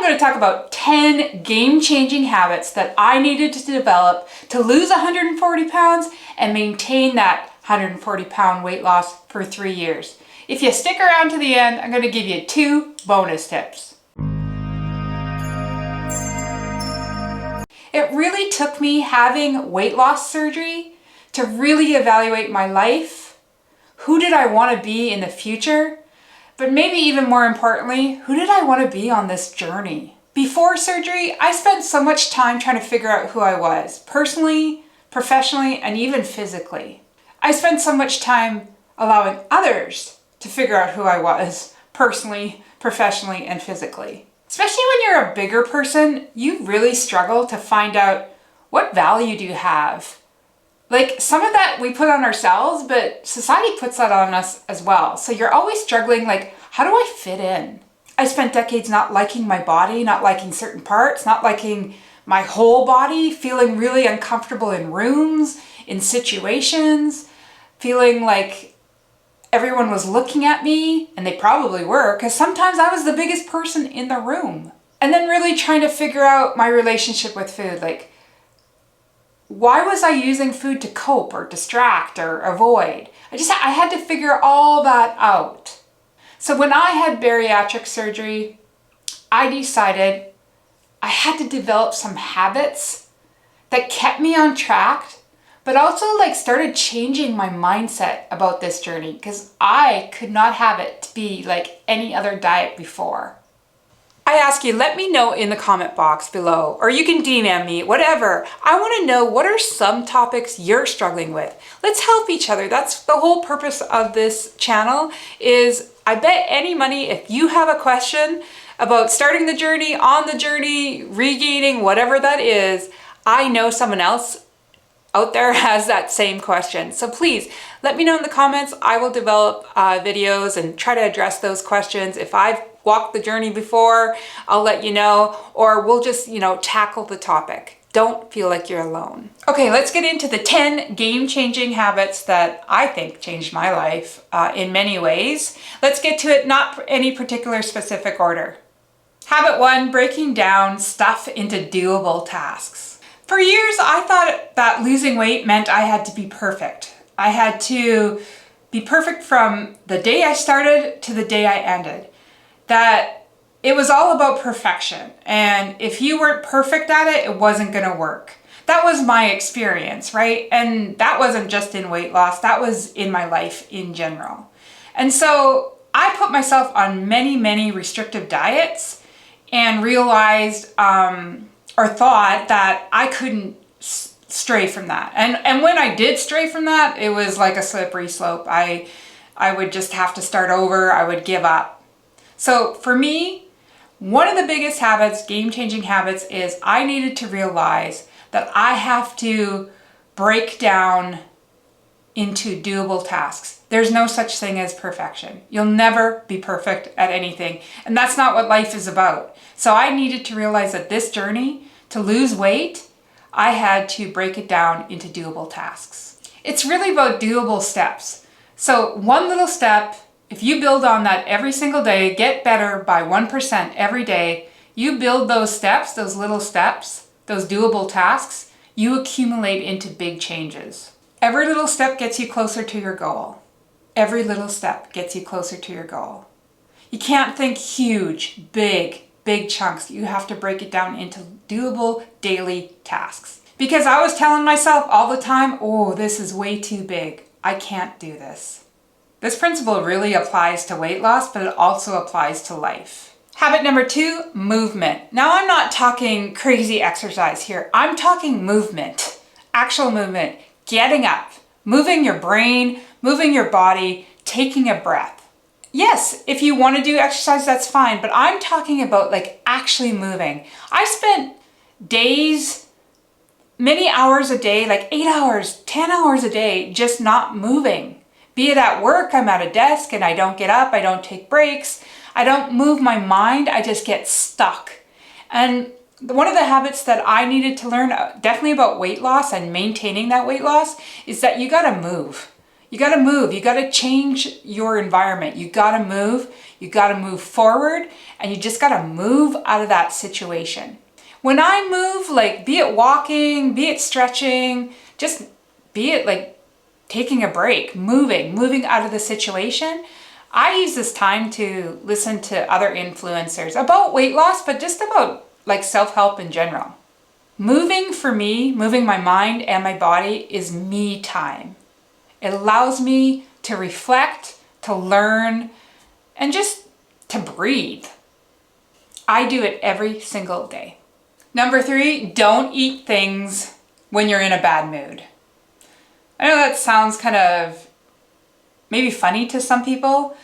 going to talk about 10 game-changing habits that I needed to develop to lose 140 pounds and maintain that 140-pound weight loss for 3 years. If you stick around to the end, I'm going to give you 2 bonus tips. It really took me having weight loss surgery to really evaluate my life. Who did I want to be in the future? But maybe even more importantly, who did I want to be on this journey? Before surgery, I spent so much time trying to figure out who I was, personally, professionally, and even physically. I spent so much time allowing others to figure out who I was, personally, professionally, and physically. Especially when you're a bigger person, you really struggle to find out what value do you have. Like, some of that we put on ourselves, but society puts that on us as well. So you're always struggling, like, how do I fit in? I spent decades not liking my body, not liking certain parts, not liking my whole body, feeling really uncomfortable in rooms, in situations, feeling like everyone was looking at me, and they probably were, because sometimes I was the biggest person in the room. And then really trying to figure out my relationship with food, like, why was I using food to cope or distract or avoid? I had to figure all that out. So when I had bariatric surgery, I decided I had to develop some habits that kept me on track, but also started changing my mindset about this journey, because I could not have it to be like any other diet before. I ask you, let me know in the comment box below, or you can DM me, whatever. I want to know, what are some topics you're struggling with? Let's help each other. That's the whole purpose of this channel. Is I bet any money if you have a question about starting the journey, on the journey, regaining, whatever that is, I know someone else out there has that same question. So please let me know in the comments. I will develop videos and try to address those questions. If I've walked the journey before, I'll let you know, or we'll just, tackle the topic. Don't feel like you're alone. Okay, let's get into the 10 game-changing habits that I think changed my life in many ways. Let's get to it, not any particular specific order. Habit 1, breaking down stuff into doable tasks. For years, I thought that losing weight meant I had to be perfect. I had to be perfect from the day I started to the day I ended. That it was all about perfection. And if you weren't perfect at it, it wasn't going to work. That was my experience, right? And that wasn't just in weight loss. That was in my life in general. And so I put myself on many, many restrictive diets and realized or thought that I couldn't stray from that. And when I did stray from that, it was like a slippery slope. I would just have to start over. I would give up. So for me, one of the biggest habits, game-changing habits, is I needed to realize that I have to break down into doable tasks. There's no such thing as perfection. You'll never be perfect at anything. And that's not what life is about. So I needed to realize that this journey to lose weight, I had to break it down into doable tasks. It's really about doable steps. So one little step, if you build on that every single day, get better by 1% every day, you build those steps, those little steps, those doable tasks, you accumulate into big changes. Every little step gets you closer to your goal. Every little step gets you closer to your goal. You can't think huge, big chunks. You have to break it down into doable daily tasks. Because I was telling myself all the time, oh, this is way too big. I can't do this. This principle really applies to weight loss, but it also applies to life. Habit number 2, movement. Now, I'm not talking crazy exercise here. I'm talking movement, actual movement, getting up, moving your brain, moving your body, taking a breath. Yes, if you want to do exercise, that's fine, but I'm talking about actually moving. I spent days, many hours a day, 8 hours, 10 hours a day, just not moving. Be it at work, I'm at a desk and I don't get up, I don't take breaks, I don't move my mind, I just get stuck. And one of the habits that I needed to learn, definitely about weight loss and maintaining that weight loss, is that you gotta move. You got to move. You got to change your environment. You got to move. You got to move forward, and you just got to move out of that situation. When I move, like be it walking, be it stretching, just be it like taking a break, moving out of the situation, I use this time to listen to other influencers about weight loss, but just about like self-help in general. Moving for me, moving my mind and my body is me time. It allows me to reflect, to learn, and just to breathe. I do it every single day. Number 3, don't eat things when you're in a bad mood. I know that sounds kind of maybe funny to some people,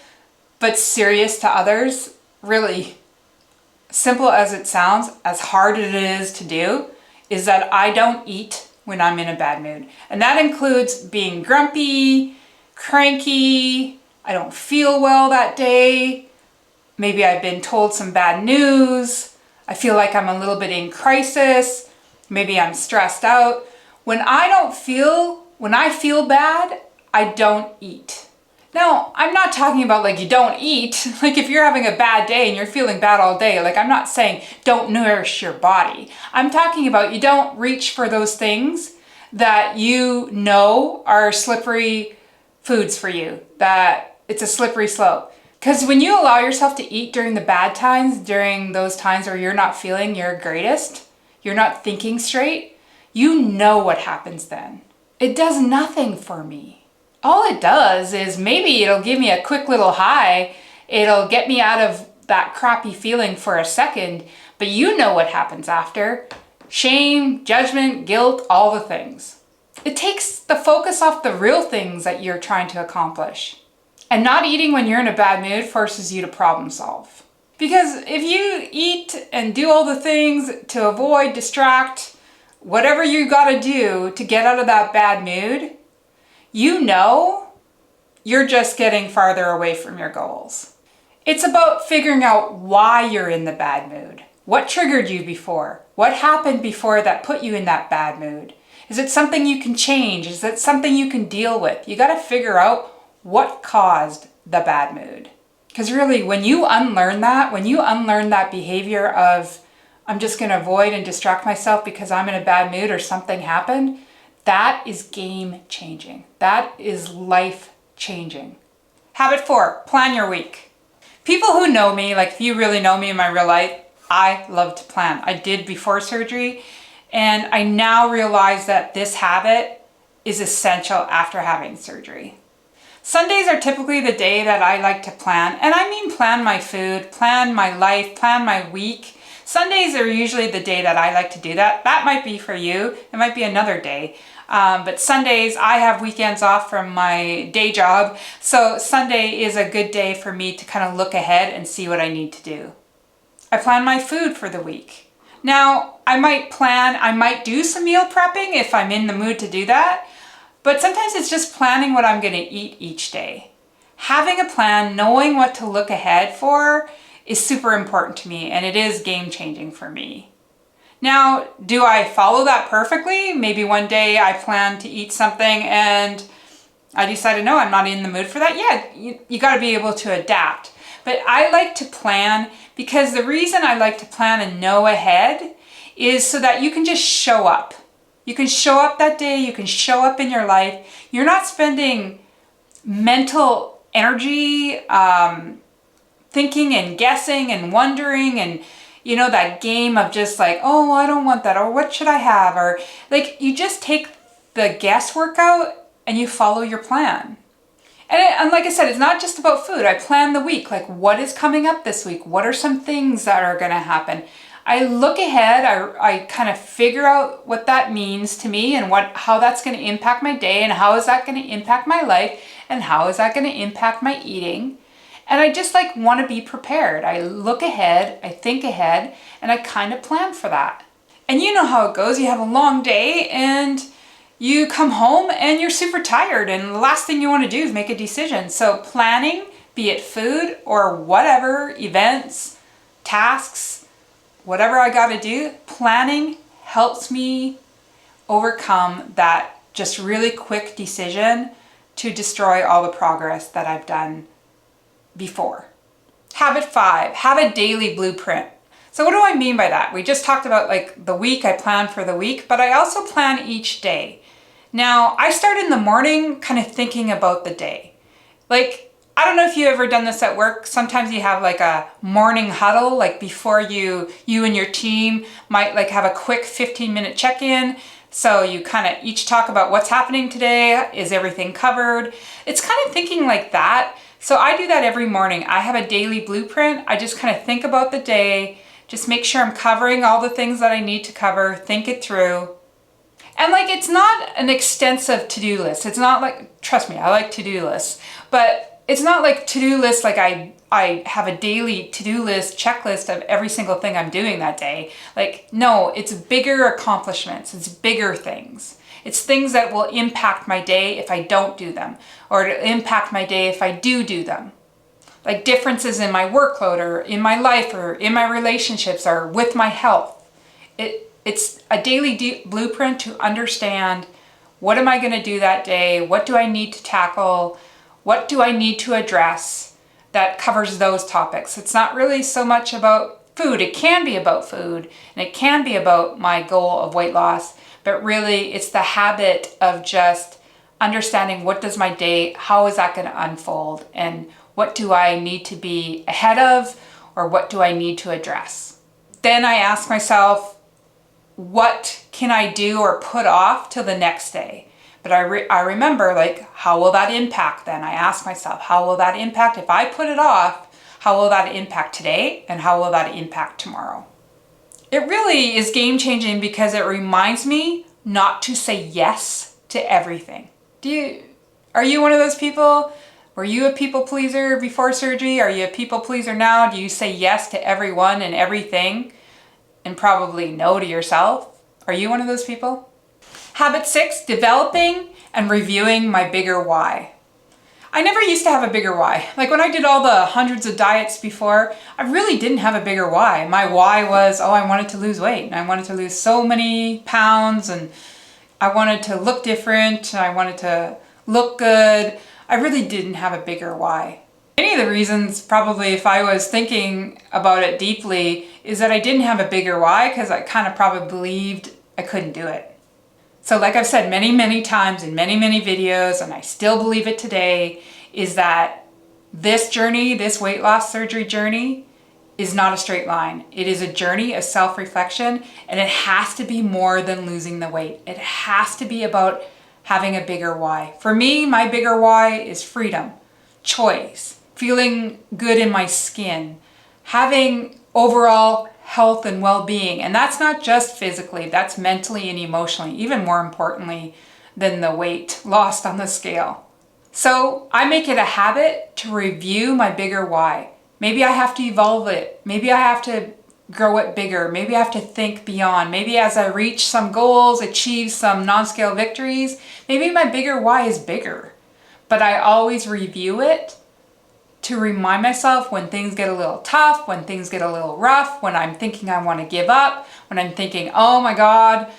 but serious to others. Really, simple as it sounds, as hard as it is to do, is that I don't eat when I'm in a bad mood. And that includes being grumpy, cranky, I don't feel well that day, maybe I've been told some bad news, I feel like I'm a little bit in crisis, maybe I'm stressed out. When I feel bad, I don't eat. Now, I'm not talking about like you don't eat, like if you're having a bad day and you're feeling bad all day, like I'm not saying don't nourish your body. I'm talking about you don't reach for those things that you know are slippery foods for you, that it's a slippery slope. Because when you allow yourself to eat during the bad times, during those times where you're not feeling your greatest, you're not thinking straight, you know what happens then. It does nothing for me. All it does is maybe it'll give me a quick little high. It'll get me out of that crappy feeling for a second, but you know what happens after. Shame, judgment, guilt, all the things. It takes the focus off the real things that you're trying to accomplish. And not eating when you're in a bad mood forces you to problem solve. Because if you eat and do all the things to avoid, distract, whatever you gotta do to get out of that bad mood, you know you're just getting farther away from your goals. It's about figuring out why you're in the bad mood. What triggered you before? What happened before that put you in that bad mood? Is it something you can change? Is it something you can deal with? You got to figure out what caused the bad mood. Because really, when you unlearn that behavior of, I'm just going to avoid and distract myself because I'm in a bad mood or something happened, that is game changing. That is life changing. Habit 4, plan your week. People who know me, like if you really know me in my real life, I love to plan. I did before surgery, and I now realize that this habit is essential after having surgery. Sundays are typically the day that I like to plan, and I mean plan my food, plan my life, plan my week. Sundays are usually the day that I like to do that. That might be for you. It might be another day. But Sundays, I have weekends off from my day job. So Sunday is a good day for me to kind of look ahead and see what I need to do. I plan my food for the week. Now, I might do some meal prepping if I'm in the mood to do that. But sometimes it's just planning what I'm going to eat each day. Having a plan, knowing what to look ahead for, is super important to me, and it is game changing for me. Now, do I follow that perfectly? Maybe one day I plan to eat something and I decided, no, I'm not in the mood for that. Yeah, you got to be able to adapt. But I like to plan because the reason I like to plan and know ahead is so that you can just show up. You can show up that day, you can show up in your life. You're not spending mental energy, thinking and guessing and wondering and, you know, that game of just like, oh, I don't want that, or what should I have? Or like, you just take the guesswork out and you follow your plan. And like I said, it's not just about food. I plan the week, like what is coming up this week? What are some things that are going to happen? I look ahead, I kind of figure out what that means to me and how that's going to impact my day and how is that going to impact my life and how is that going to impact my eating. And I just like want to be prepared. I look ahead, I think ahead, and I kind of plan for that. And you know how it goes. You have a long day and you come home and you're super tired and the last thing you want to do is make a decision. So planning, be it food or whatever, events, tasks, whatever I got to do, planning helps me overcome that just really quick decision to destroy all the progress that I've done before. Habit 5, have a daily blueprint. So what do I mean by that? We just talked about like the week, I plan for the week, but I also plan each day. Now, I start in the morning kind of thinking about the day. Like, I don't know if you've ever done this at work. Sometimes you have like a morning huddle, like before you and your team might like have a quick 15-minute check-in. So you kind of each talk about what's happening today. Is everything covered? It's kind of thinking like that. So I do that every morning. I have a daily blueprint. I just kind of think about the day, just make sure I'm covering all the things that I need to cover, think it through. And like, it's not an extensive to-do list. It's not like, trust me, I like to-do lists, but it's not like to-do list like I have a daily to-do list, checklist of every single thing I'm doing that day. Like, no, it's bigger accomplishments. It's bigger things. It's things that will impact my day if I don't do them, or it'll impact my day if I do them. Like differences in my workload or in my life or in my relationships or with my health. It's a daily blueprint to understand what am I going to do that day? What do I need to tackle? What do I need to address that covers those topics? It's not really so much about food. It can be about food and it can be about my goal of weight loss, but really it's the habit of just understanding what does my day, how is that going to unfold, and what do I need to be ahead of, or what do I need to address? Then I ask myself, what can I do or put off till the next day? But I remember, like, how will that impact then? I ask myself, how will that impact? If I put it off, how will that impact today? And how will that impact tomorrow? It really is game-changing because it reminds me not to say yes to everything. Are you one of those people? Were you a people pleaser before surgery? Are you a people pleaser now? Do you say yes to everyone and everything and probably no to yourself? Are you one of those people? Habit 6, developing and reviewing my bigger why. I never used to have a bigger why. Like when I did all the hundreds of diets before, I really didn't have a bigger why. My why was, I wanted to lose weight and I wanted to lose so many pounds and I wanted to look different and I wanted to look good. I really didn't have a bigger why. Many of the reasons, probably if I was thinking about it deeply, is that I didn't have a bigger why because I kind of probably believed I couldn't do it. So like I've said many, many times in many, many videos, and I still believe it today, is that this journey, this weight loss surgery journey, is not a straight line. It is a journey of self-reflection, and it has to be more than losing the weight. It has to be about having a bigger why. For me, my bigger why is freedom, choice, feeling good in my skin, having overall health and well-being. And that's not just physically, that's mentally and emotionally, even more importantly than the weight lost on the scale. So I make it a habit to review my bigger why. Maybe I have to evolve it. Maybe I have to grow it bigger. Maybe I have to think beyond. Maybe as I reach some goals, achieve some non-scale victories, maybe my bigger why is bigger. But I always review it to remind myself when things get a little tough, when things get a little rough, when I'm thinking I want to give up, when I'm thinking, oh my God,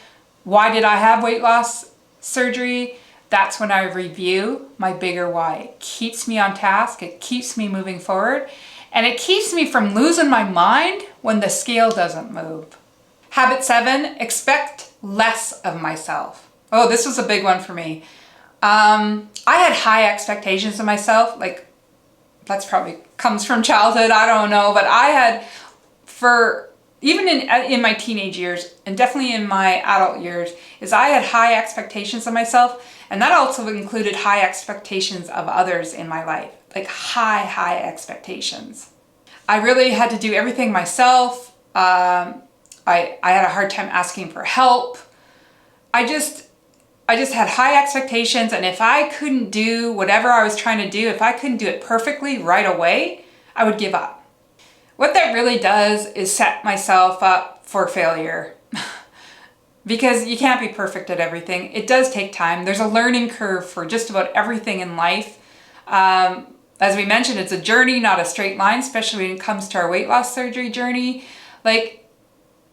why did I have weight loss surgery? That's when I review my bigger why. It keeps me on task, it keeps me moving forward, and it keeps me from losing my mind when the scale doesn't move. Habit 7, expect less of myself. Oh, this was a big one for me. I had high expectations of myself, like that's probably comes from childhood, I don't know, but I had, even in my teenage years and definitely in my adult years, is I had high expectations of myself, and that also included high expectations of others in my life, like high expectations. I really had to do everything myself. I had a hard time asking for help. I just had high expectations, and if I couldn't do whatever I was trying to do, if I couldn't do it perfectly right away, I would give up. What that really does is set myself up for failure because you can't be perfect at everything. It does take time. There's a learning curve for just about everything in life. As we mentioned, it's a journey, not a straight line, especially when it comes to our weight loss surgery journey. Like,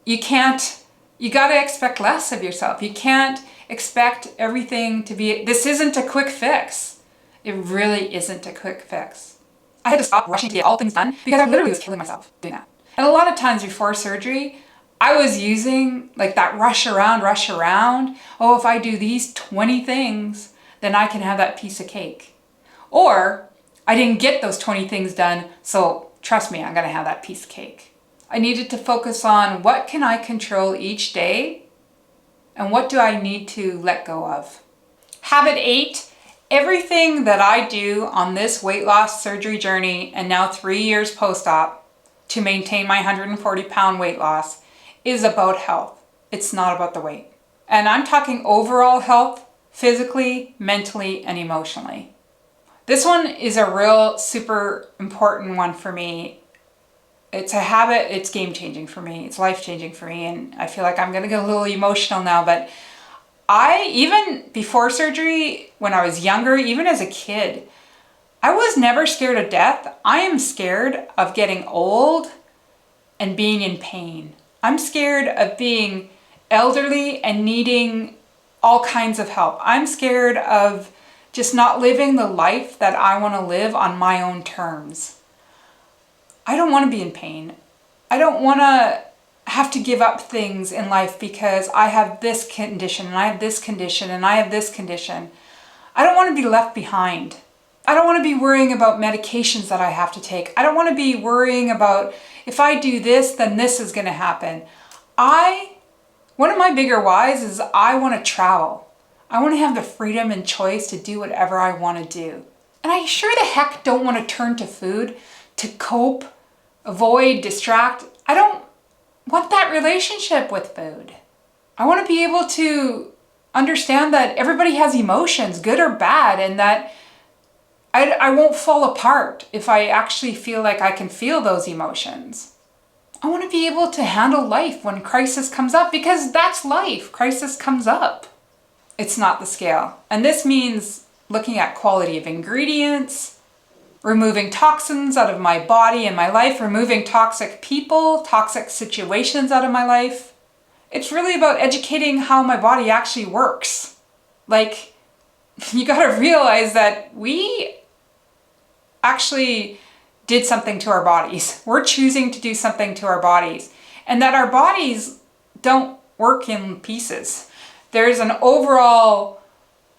you gotta expect less of yourself. You can't expect everything to be, this isn't a quick fix. It really isn't a quick fix. I had to stop rushing to get all things done because I literally was killing myself doing that. And a lot of times before surgery, I was using like that rush around. Oh, if I do these 20 things, then I can have that piece of cake. Or I didn't get those 20 things done, so trust me, I'm gonna have that piece of cake. I needed to focus on what can I control each day and what do I need to let go of. Habit 8, everything that I do on this weight loss surgery journey and now 3 years post-op to maintain my 140-pound weight loss is about health. It's not about the weight. And I'm talking overall health, physically, mentally, and emotionally. This one is a real super important one for me. It's a habit, it's game changing for me, it's life changing for me, and I feel like I'm gonna get a little emotional now, but even before surgery, when I was younger, even as a kid, I was never scared of death. I am scared of getting old and being in pain. I'm scared of being elderly and needing all kinds of help. I'm scared of just not living the life that I want to live on my own terms. I don't want to be in pain. I don't want to have to give up things in life because I have this condition and I have this condition and I have this condition. I don't want to be left behind. I don't want to be worrying about medications that I have to take. I don't want to be worrying about if I do this, then this is going to happen. One of my bigger whys is I want to travel. I want to have the freedom and choice to do whatever I want to do. And I sure the heck don't want to turn to food to cope, avoid, distract. I don't want that relationship with food. I want to be able to understand that everybody has emotions, good or bad, and that I won't fall apart if I actually feel like I can feel those emotions. I want to be able to handle life when crisis comes up, because that's life. Crisis comes up. It's not the scale. And this means looking at quality of ingredients, removing toxins out of my body and my life, removing toxic people, toxic situations out of my life. It's really about educating how my body actually works. Like, you gotta realize that we actually did something to our bodies. We're choosing to do something to our bodies, and that our bodies don't work in pieces. There's an overall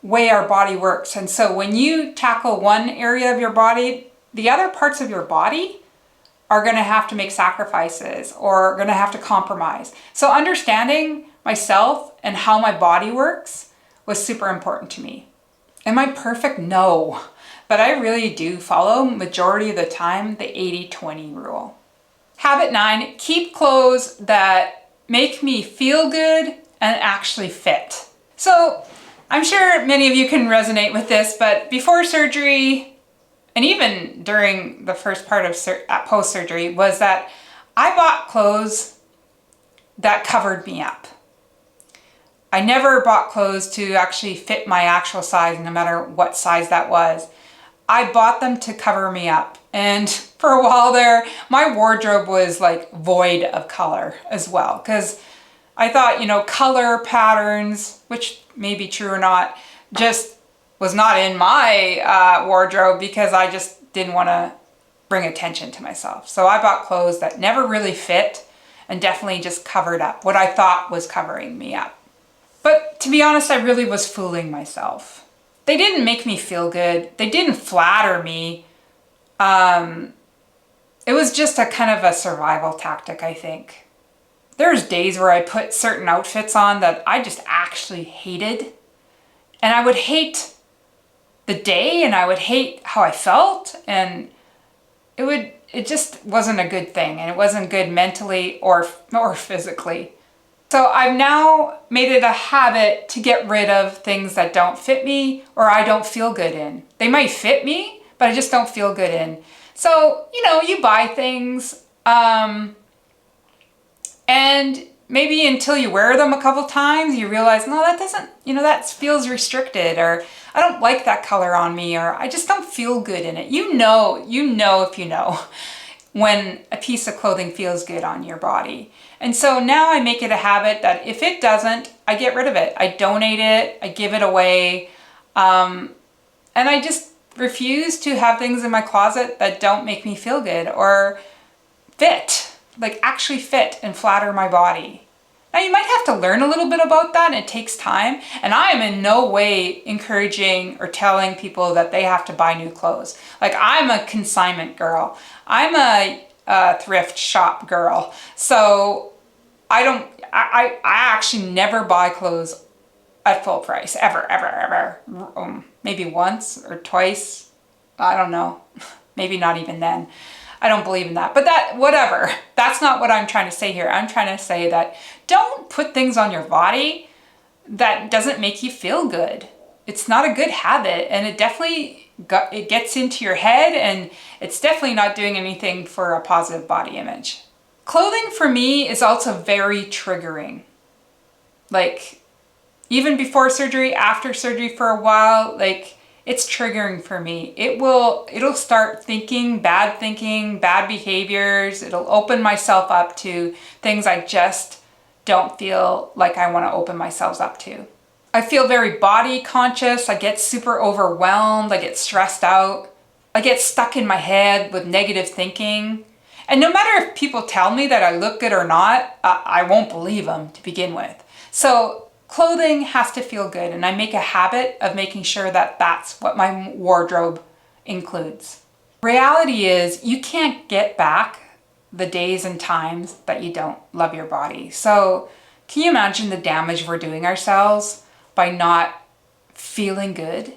way our body works. And so when you tackle one area of your body, the other parts of your body are going to have to make sacrifices or are going to have to compromise. So understanding myself and how my body works was super important to me. Am I perfect? No. But I really do follow, majority of the time, the 80-20 rule. Habit 9, keep clothes that make me feel good and actually fit. So I'm sure many of you can resonate with this, but before surgery, and even during the first part of post-surgery, was that I bought clothes that covered me up. I never bought clothes to actually fit my actual size, no matter what size that was. I bought them to cover me up. And for a while there, my wardrobe was like void of color as well. Because I thought, color patterns, which may be true or not, just was not in my wardrobe because I just didn't want to bring attention to myself. So I bought clothes that never really fit and definitely just covered up what I thought was covering me up. But to be honest, I really was fooling myself. They didn't make me feel good. They didn't flatter me. It was just a kind of a survival tactic, I think. There's days where I put certain outfits on that I just actually hated. And I would hate the day and I would hate how I felt. And it just wasn't a good thing. And it wasn't good mentally or physically. So I've now made it a habit to get rid of things that don't fit me or I don't feel good in. They might fit me, but I just don't feel good in. So, you buy things, and maybe until you wear them a couple times, you realize, no, that doesn't, that feels restricted, or I don't like that color on me, or I just don't feel good in it. You know if you know when a piece of clothing feels good on your body. And so now I make it a habit that if it doesn't, I get rid of it. I donate it, I give it away. And I just refuse to have things in my closet that don't make me feel good or fit, like actually fit and flatter my body. Now you might have to learn a little bit about that, and it takes time. And I am in no way encouraging or telling people that they have to buy new clothes. Like, I'm a consignment girl. I'm a thrift shop girl. So I actually never buy clothes at full price, ever. Maybe once or twice. I don't know. Maybe not even then. I don't believe in that, but whatever. That's not what I'm trying to say here. I'm trying to say that don't put things on your body that doesn't make you feel good. It's not a good habit, and it definitely it gets into your head, and it's definitely not doing anything for a positive body image. Clothing for me is also very triggering. Like, even before surgery, after surgery for a while, like, it's triggering for me. It'll start thinking, bad behaviors. It'll open myself up to things I just don't feel like I want to open myself up to. I feel very body conscious. I get super overwhelmed. I get stressed out. I get stuck in my head with negative thinking. And no matter if people tell me that I look good or not, I won't believe them to begin with. So clothing has to feel good, and I make a habit of making sure that that's what my wardrobe includes. Reality is, you can't get back the days and times that you don't love your body. So can you imagine the damage we're doing ourselves by not feeling good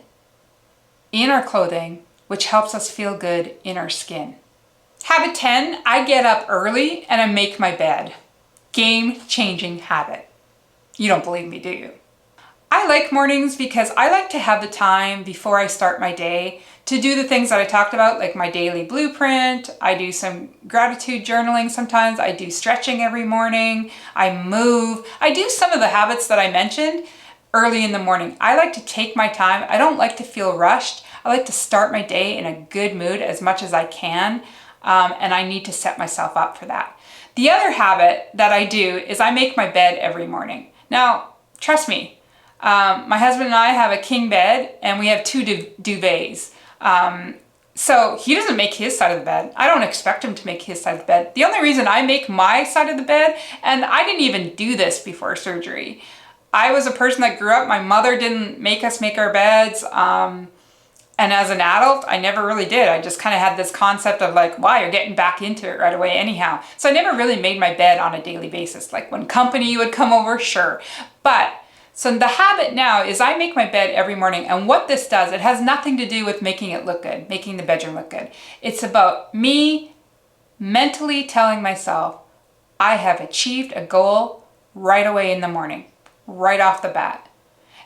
in our clothing, which helps us feel good in our skin? Habit 10, I get up early and I make my bed. Game-changing habit. You don't believe me, do you? I like mornings because I like to have the time before I start my day to do the things that I talked about, like my daily blueprint. I do some gratitude journaling sometimes. I do stretching every morning. I move. I do some of the habits that I mentioned early in the morning. I like to take my time. I don't like to feel rushed. I like to start my day in a good mood as much as I can, and I need to set myself up for that. The other habit that I do is I make my bed every morning. Now, trust me, my husband and I have a king bed, and we have two duvets. So he doesn't make his side of the bed. I don't expect him to make his side of the bed. The only reason I make my side of the bed, and I didn't even do this before surgery. I was a person that grew up, my mother didn't make us make our beds. And as an adult, I never really did. I just kind of had this concept of like, wow, you're getting back into it right away anyhow. So I never really made my bed on a daily basis. Like when company would come over, sure. But so the habit now is I make my bed every morning. And what this does, it has nothing to do with making it look good, making the bedroom look good. It's about me mentally telling myself, I have achieved a goal right away in the morning, right off the bat.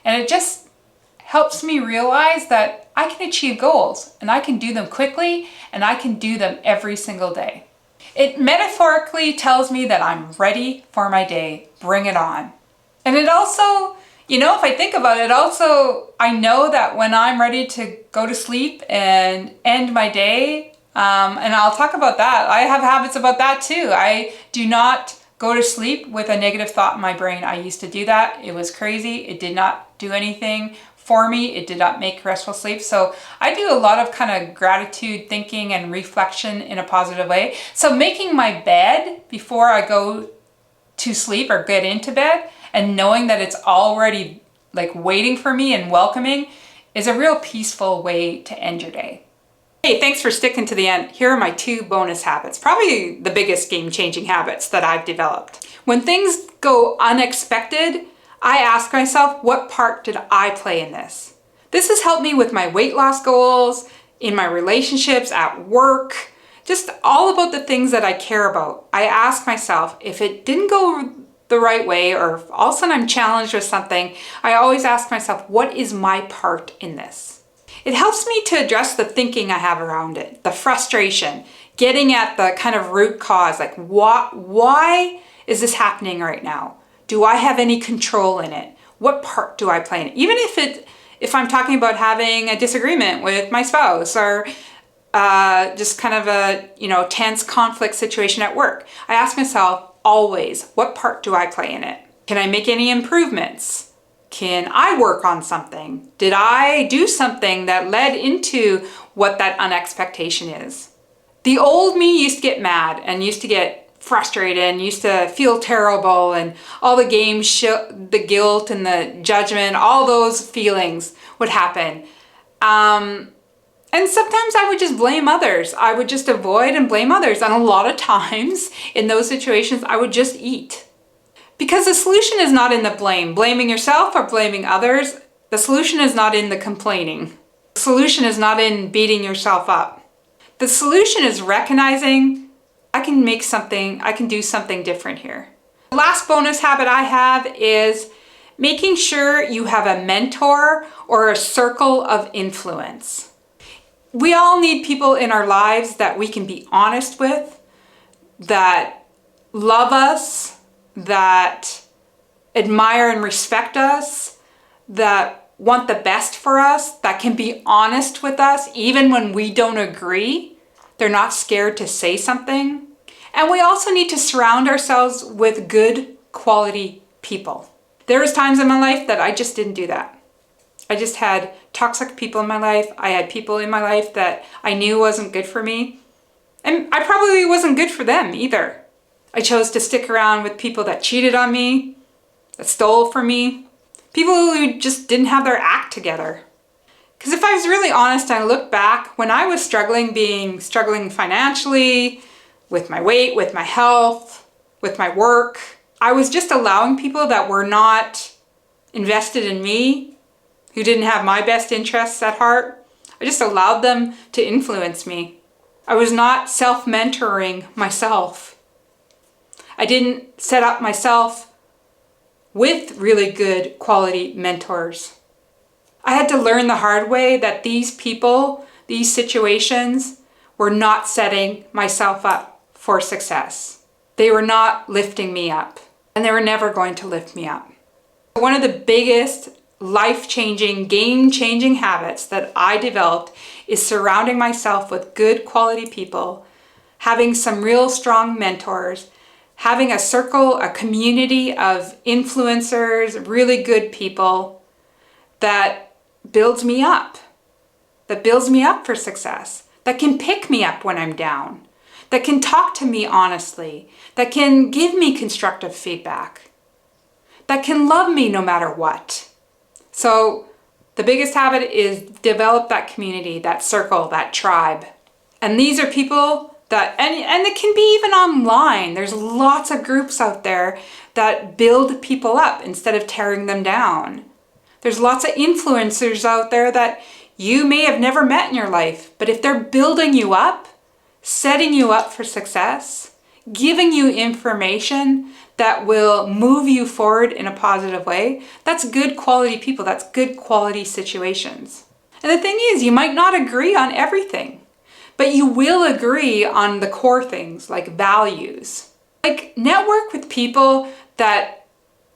And it just helps me realize that I can achieve goals, and I can do them quickly, and I can do them every single day. It metaphorically tells me that I'm ready for my day. Bring it on. And it also, if I think about it, also, I know that when I'm ready to go to sleep and end my day, and I'll talk about that. I have habits about that too. I do not go to sleep with a negative thought in my brain. I used to do that. It was crazy. It did not do anything for me. It did not make restful sleep. So I do a lot of kind of gratitude thinking and reflection in a positive way. So making my bed before I go to sleep or get into bed and knowing that it's already like waiting for me and welcoming is a real peaceful way to end your day. Hey, thanks for sticking to the end. Here are my 2 bonus habits, probably the biggest game-changing habits that I've developed. When things go unexpected, I ask myself, what part did I play in this? This has helped me with my weight loss goals, in my relationships, at work, just all about the things that I care about. I ask myself, if it didn't go the right way, or if all of a sudden I'm challenged with something, I always ask myself, what is my part in this? It helps me to address the thinking I have around it, the frustration, getting at the kind of root cause, like why is this happening right now? Do I have any control in it? What part do I play in it? Even if I'm talking about having a disagreement with my spouse or just kind of a tense conflict situation at work, I ask myself always, what part do I play in it? Can I make any improvements? Can I work on something? Did I do something that led into what that unexpectation is? The old me used to get mad and used to get frustrated and used to feel terrible, and all the the guilt and the judgment, all those feelings would happen. And sometimes I would just blame others. I would just avoid and blame others. And a lot of times in those situations, I would just eat. Because the solution is not in the blaming yourself or blaming others. The solution is not in the complaining. The solution is not in beating yourself up. The solution is recognizing I can do something different here. The last bonus habit I have is making sure you have a mentor or a circle of influence. We all need people in our lives that we can be honest with, that love us, that admire and respect us, that want the best for us, that can be honest with us even when we don't agree. They're not scared to say something. And we also need to surround ourselves with good quality people. There was times in my life that I just didn't do that. I just had toxic people in my life. I had people in my life that I knew wasn't good for me. And I probably wasn't good for them either. I chose to stick around with people that cheated on me, that stole from me, people who just didn't have their act together. Because if I was really honest and I look back, when I was struggling financially, with my weight, with my health, with my work, I was just allowing people that were not invested in me, who didn't have my best interests at heart. I just allowed them to influence me. I was not self-mentoring myself. I didn't set up myself with really good quality mentors. I had to learn the hard way that these people, these situations, were not setting myself up for success. They were not lifting me up, and they were never going to lift me up. One of the biggest life-changing, game-changing habits that I developed is surrounding myself with good quality people, having some real strong mentors, having a circle, a community of influencers, really good people that builds me up for success, that can pick me up when I'm down, that can talk to me honestly, that can give me constructive feedback, that can love me no matter what. So the biggest habit is develop that community, that circle, that tribe. And these are people that, and it can be even online. There's lots of groups out there that build people up instead of tearing them down. There's lots of influencers out there that you may have never met in your life, but if they're building you up, setting you up for success, giving you information that will move you forward in a positive way, that's good quality people, that's good quality situations. And the thing is, you might not agree on everything, but you will agree on the core things like values. Like, network with people that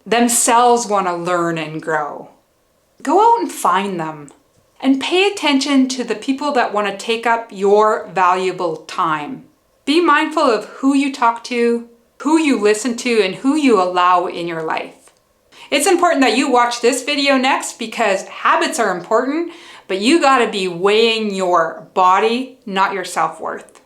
themselves want to learn and grow. Go out and find them. And pay attention to the people that want to take up your valuable time. Be mindful of who you talk to, who you listen to, and who you allow in your life. It's important that you watch this video next because habits are important, but you gotta be weighing your body, not your self-worth.